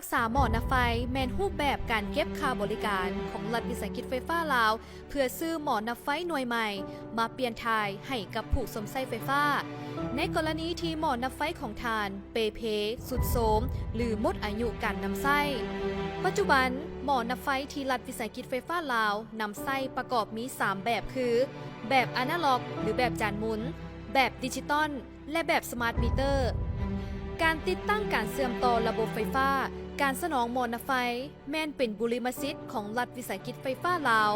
รักษาหมอนะไฟแมนรูปแบบการเก็บค่าบริการของรัฐวิสาหกิจไฟฟ้าลาวเพื่อซื้อหมอนะไฟหน่วยใหม่มาเปลี่ยนทายให้กับผู้สมใช้ไฟฟ้าในกรณีที่หมอนะไฟของทานเปเพสุดโทรมหรือหมดอายุการนำไส้ปัจจุบันหมอนะไฟที่รัฐวิสาหกิจไฟฟ้าลาวนำไส้ประกอบมี3แบบคือแบบอนาล็อกหรือแบบจานหมุนแบบดิจิตอลและแบบสมาร์ทมิเตอร์การติดตั้งการเชื่อมต่อระบบไฟฟ้าการสนองหมอนะไฟแม่นเป็นบุริมสิทธิ์ของรัฐวิสาหกิจไฟฟ้าลาว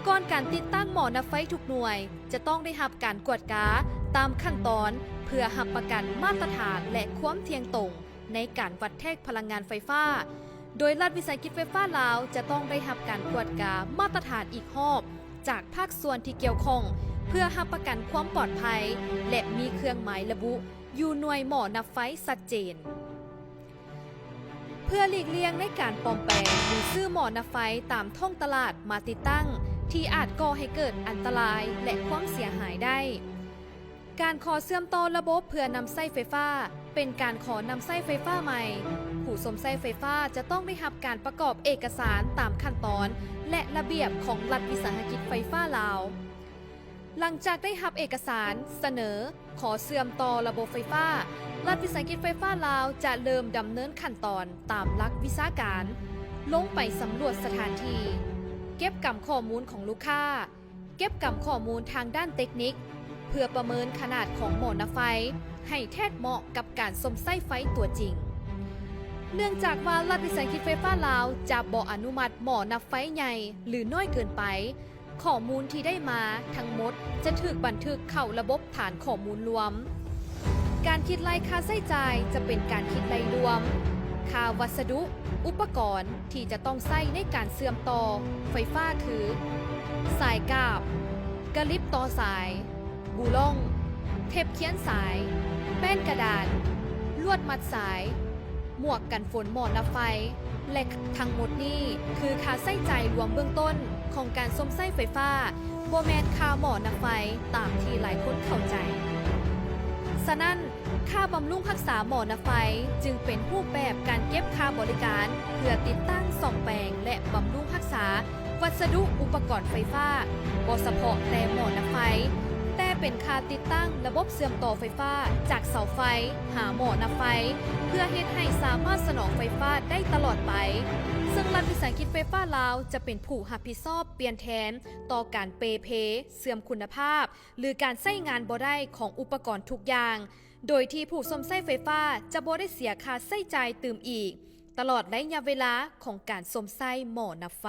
ก่อนการติดตั้งหมอนะไฟทุกหน่วยจะต้องได้รับการกวดกาตามขั้นตอนเพื่อรับประกันมาตรฐานและความเที่ยงตรงในการวัดแทกพลังงานไฟฟ้าโดยรัฐวิสาหกิจไฟฟ้าลาวจะต้องได้รับการกวดกามาตรฐานอีกรอบจากภาคส่วนที่เกี่ยวข้องเพื่อรับประกันความปลอดภัยและมีเครื่องหมายระบุอยู่หน่วยหมอนะไฟชัดเจนเพื่อหลีกเลี่ยงในการปลอมแปลงหรือซื้อหมอนะไฟตามท้องตลาดมาติดตั้งที่อาจก่อให้เกิดอันตรายและความเสียหายได้การขอเชื่อมต่อระบบเพื่อนำไส้ไฟฟ้าเป็นการขอนำไส้ไฟฟ้าใหม่ผู้สมไส้ไฟฟ้าจะต้องได้รับการประกอบเอกสารตามขั้นตอนและระเบียบของรัฐวิสาหกิจไฟฟ้าลาวหลังจากได้รับเอกสารเสนอขอเชื่อมต่อระบบไฟฟ้ารัฐวิสาหกิจไฟฟ้าลาวจะเริ่มดำเนินขั้นตอนตามหลักวิชาการลงไปสำรวจสถานที่เก็บกำข้อมูลของลูกค้าเก็บกำข้อมูลทางด้านเทคนิคเพื่อประเมินขนาดของหมอนะไฟให้แทกเหมาะกับการสมไส้ไฟตัวจริงเนื่องจากว่ารัฐวิสาหกิจไฟฟ้าลาวจะบ่อนุมัติหมอนะไฟใหญ่หรือน้อยเกินไปข้อมูลที่ได้มาทั้งหมดจะถูกบันทึกเข้าระบบฐานข้อมูลรวมการคิดรายค่าใช้จ่ายจะเป็นการคิดรายรวมค่าวัสดุอุปกรณ์ที่จะต้องใช้ในการเชื่อมต่อไฟฟ้าคือสายกาบกระลิบต่อสายบูล่องเทปเขียนสายแป้นกระดาษลวดมัดสายหมวกกันฝนหมอนะไฟและทั้งหมดนี้คือค่าใช้จ่ายรวมเบื้องต้นของการซ่อมไส้ไฟฟ้าบ่แม่นค่าหมอนะไฟตามที่หลายคนเข้าใจฉะนั้นค่าบำรุงรักษาหมอนะไฟจึงเป็นรูปแบบการเก็บค่าบริการเพื่อติดตั้งซ่อมแปลงและบำรุงรักษาวัสดุอุปกรณ์ไฟฟ้าบ่เฉพาะแต่หมอนะไฟแต่เป็นค่าติดตั้งระบบเชื่อมต่อไฟฟ้าจากเสาไฟหาหมอนะไฟเพื่อเฮ็ดให้สามารถสนองไฟฟ้าได้ตลอดไปซึ่งรัฐวิสาหกิจไฟฟ้าลาวจะเป็นผู้รับผิดชอบเปลี่ยนแทนต่อการเปเพเสื่อมคุณภาพหรือการใช้งานบ่ได้ของอุปกรณ์ทุกอย่างโดยที่ผู้ซ่อมไส้ไฟฟ้าจะบ่ได้เสียค่าใช้จ่ายเติมอีกตลอดระยะเวลาของการซ่อมไส้หมอนะไฟ